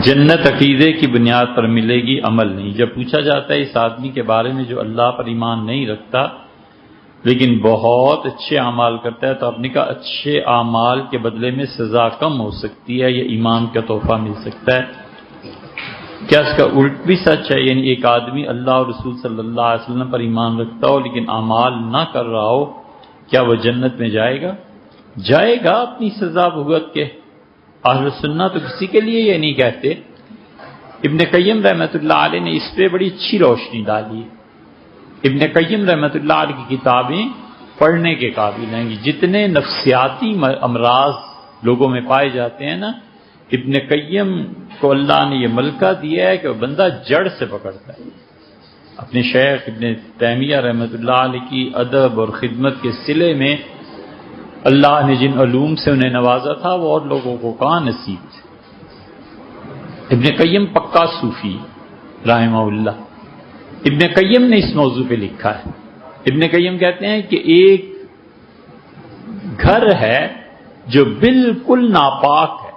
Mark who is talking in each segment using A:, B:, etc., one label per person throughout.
A: جنت عقیدے کی بنیاد پر ملے گی، عمل نہیں۔ جب پوچھا جاتا ہے اس آدمی کے بارے میں جو اللہ پر ایمان نہیں رکھتا لیکن بہت اچھے اعمال کرتا ہے، تو آپ نے کہا اچھے اعمال کے بدلے میں سزا کم ہو سکتی ہے یا ایمان کا تحفہ مل سکتا ہے؟ کیا اس کا الٹ بھی سچ ہے؟ یعنی ایک آدمی اللہ اور رسول صلی اللہ علیہ وسلم پر ایمان رکھتا ہو لیکن اعمال نہ کر رہا ہو، کیا وہ جنت میں جائے گا؟ جائے گا اپنی سزا بھگت کے۔ اہل سنہ تو کسی کے لیے یہ نہیں کہتے۔ ابن قیم رحمۃ اللہ علیہ نے اس پہ بڑی اچھی روشنی ڈالی ہے۔ ابن قیم رحمۃ اللہ علیہ کی کتابیں پڑھنے کے قابل ہیں۔ جتنے نفسیاتی امراض لوگوں میں پائے جاتے ہیں نا، ابن قیم کو اللہ نے یہ ملکہ دیا ہے کہ وہ بندہ جڑ سے پکڑتا ہے۔ اپنے شیخ ابن تیمیہ رحمۃ اللہ علیہ کی ادب اور خدمت کے صلے میں اللہ نے جن علوم سے انہیں نوازا تھا وہ اور لوگوں کو کہاں نصیب تھے۔ ابن قیم پکا صوفی رحمہ اللہ۔ ابن قیم نے اس موضوع پہ لکھا ہے۔ ابن قیم کہتے ہیں کہ ایک گھر ہے جو بالکل ناپاک ہے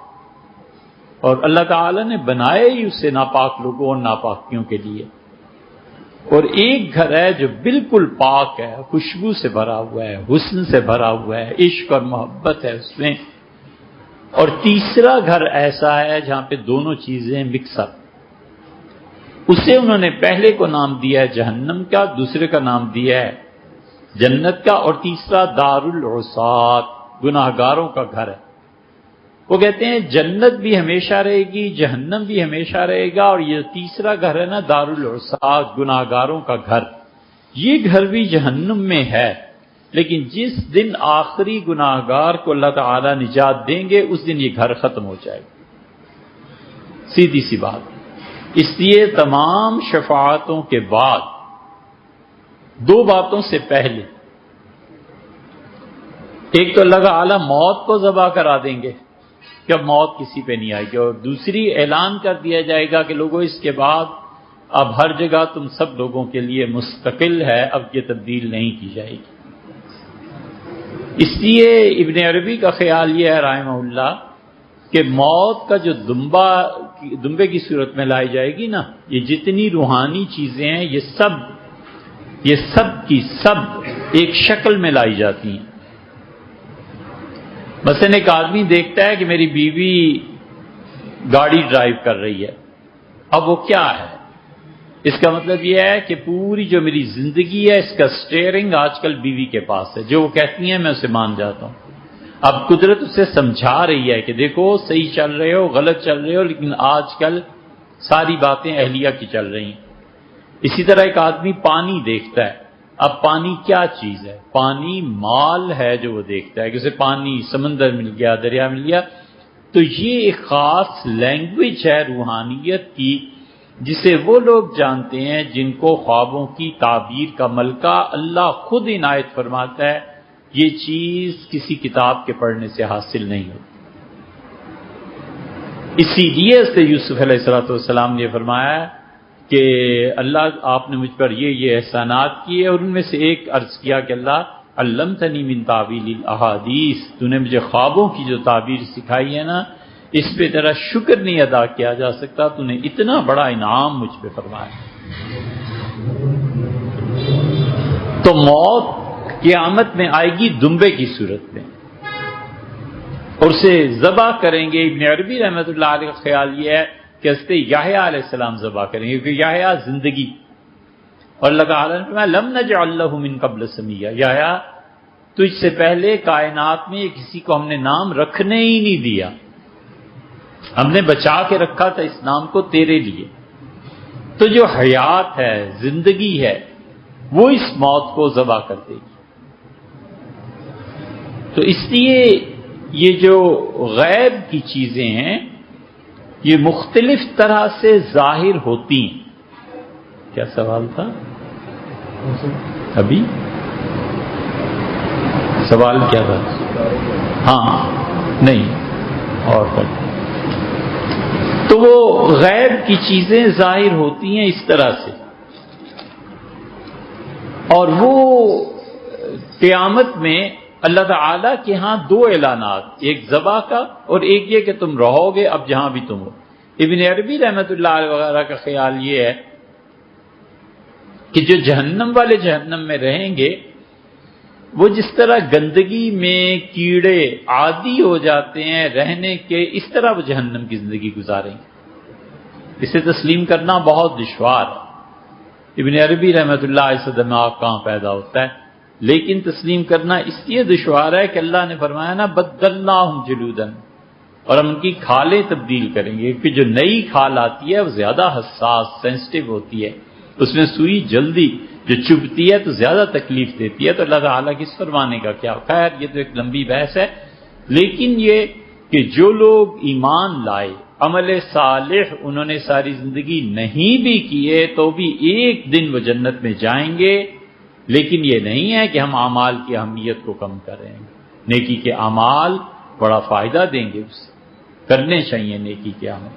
A: اور اللہ تعالی نے بنائے ہی اسے ناپاک لوگوں اور ناپاکیوں کے لیے، اور ایک گھر ہے جو بالکل پاک ہے، خوشبو سے بھرا ہوا ہے، حسن سے بھرا ہوا ہے، عشق اور محبت ہے اس میں، اور تیسرا گھر ایسا ہے جہاں پہ دونوں چیزیں مکس اپ۔ اسے انہوں نے پہلے کو نام دیا ہے جہنم کا، دوسرے کا نام دیا ہے جنت کا، اور تیسرا دار العصات، گناہگاروں کا گھر ہے۔ وہ کہتے ہیں جنت بھی ہمیشہ رہے گی، جہنم بھی ہمیشہ رہے گا، اور یہ تیسرا گھر ہے نا دار العصات، گناہگاروں کا گھر، یہ گھر بھی جہنم میں ہے، لیکن جس دن آخری گناہگار کو اللہ تعالی نجات دیں گے اس دن یہ گھر ختم ہو جائے گا۔ سیدھی سی بات۔ اس لیے تمام شفاعتوں کے بعد دو باتوں سے پہلے، ایک تو اللہ تعالی موت کو ذبح کرا دیں گے کہ اب موت کسی پہ نہیں آئے گی، اور دوسری اعلان کر دیا جائے گا کہ لوگوں اس کے بعد اب ہر جگہ تم سب لوگوں کے لیے مستقل ہے، اب یہ تبدیل نہیں کی جائے گی۔ اس لیے ابن عربی کا خیال یہ ہے رحمہ اللہ کہ موت کا جو دمبے کی صورت میں لائی جائے گی نا، یہ جتنی روحانی چیزیں ہیں یہ سب کی سب ایک شکل میں لائی جاتی ہیں۔ مثلا ایک آدمی دیکھتا ہے کہ میری بیوی گاڑی ڈرائیو کر رہی ہے، اب وہ کیا ہے؟ اس کا مطلب یہ ہے کہ پوری جو میری زندگی ہے اس کا سٹیئرنگ آج کل بیوی کے پاس ہے، جو وہ کہتی ہیں میں اسے مان جاتا ہوں۔ اب قدرت اسے سمجھا رہی ہے کہ دیکھو صحیح چل رہے ہو، غلط چل رہے ہو، لیکن آج کل ساری باتیں اہلیہ کی چل رہی ہیں۔ اسی طرح ایک آدمی پانی دیکھتا ہے، اب پانی کیا چیز ہے؟ پانی مال ہے جو وہ دیکھتا ہے کہ اسے پانی سمندر مل گیا، دریا مل گیا، تو یہ ایک خاص لینگویج ہے روحانیت کی جسے وہ لوگ جانتے ہیں جن کو خوابوں کی تعبیر کا ملکہ اللہ خود عنایت فرماتا ہے۔ یہ چیز کسی کتاب کے پڑھنے سے حاصل نہیں ہوتی۔ اسی لیے سے یوسف علیہ السلام نے فرمایا کہ اللہ آپ نے مجھ پر یہ احسانات کیے، اور ان میں سے ایک عرض کیا کہ اللہ علمتنی من تعویل الاحادیث، تو نے مجھے خوابوں کی جو تعبیر سکھائی ہے نا، اس پہ تیرا شکر نہیں ادا کیا جا سکتا، تو نے اتنا بڑا انعام مجھ پہ فرمایا۔ تو موت قیامت میں آئے گی دمبے کی صورت میں، اور اسے ذبح کریں گے۔ ابن عربی رحمۃ اللہ علیہ کا خیال یہ ہے کہ حضرت یحییٰ علیہ السلام ذبح کریں گے، کیونکہ یحییٰ زندگی، اور اللہ تعالیٰ نے فرمایا لم نجعل له من قبل سمیہ، یحییٰ تجھ سے پہلے کائنات میں کسی کو ہم نے نام رکھنے ہی نہیں دیا، ہم نے بچا کے رکھا تھا اس نام کو تیرے لیے۔ تو جو حیات ہے، زندگی ہے، وہ اس موت کو ذبح کر دے گی۔ تو اس لیے یہ جو غیب کی چیزیں ہیں یہ مختلف طرح سے ظاہر ہوتی ہیں۔ کیا سوال تھا ابھی؟ سوال کیا تھا؟ ہاں نہیں اور تو وہ غیب کی چیزیں ظاہر ہوتی ہیں اس طرح سے، اور وہ قیامت میں اللہ تعالیٰ کے ہاں دو اعلانات، ایک ذبح کا اور ایک یہ کہ تم رہو گے اب جہاں بھی تم ہو۔ ابن عربی رحمۃ اللہ علیہ وغیرہ کا خیال یہ ہے کہ جو جہنم والے جہنم میں رہیں گے وہ جس طرح گندگی میں کیڑے عادی ہو جاتے ہیں رہنے کے، اس طرح وہ جہنم کی زندگی گزاریں گے۔ اسے تسلیم کرنا بہت دشوار ہے۔ ابن عربی رحمۃ اللہ علیہ سے دماغ کہاں پیدا ہوتا ہے، لیکن تسلیم کرنا اس لیے دشوار ہے کہ اللہ نے فرمایا نا بدلناہم جلودن، اور ہم ان کی کھالیں تبدیل کریں گے، کیونکہ جو نئی کھال آتی ہے وہ زیادہ حساس سینسٹیو ہوتی ہے، اس میں سوئی جلدی جو چبھتی ہے تو زیادہ تکلیف دیتی ہے، تو اللہ تعالیٰ کی اس فرمانے کا کیا؟ خیر یہ تو ایک لمبی بحث ہے، لیکن یہ کہ جو لوگ ایمان لائے، عمل صالح انہوں نے ساری زندگی نہیں بھی کیے تو بھی ایک دن وہ جنت میں جائیں گے، لیکن یہ نہیں ہے کہ ہم اعمال کی اہمیت کو کم کریں۔ نیکی کے اعمال بڑا فائدہ دیں گے، اسے کرنے چاہیے نیکی کے عمل۔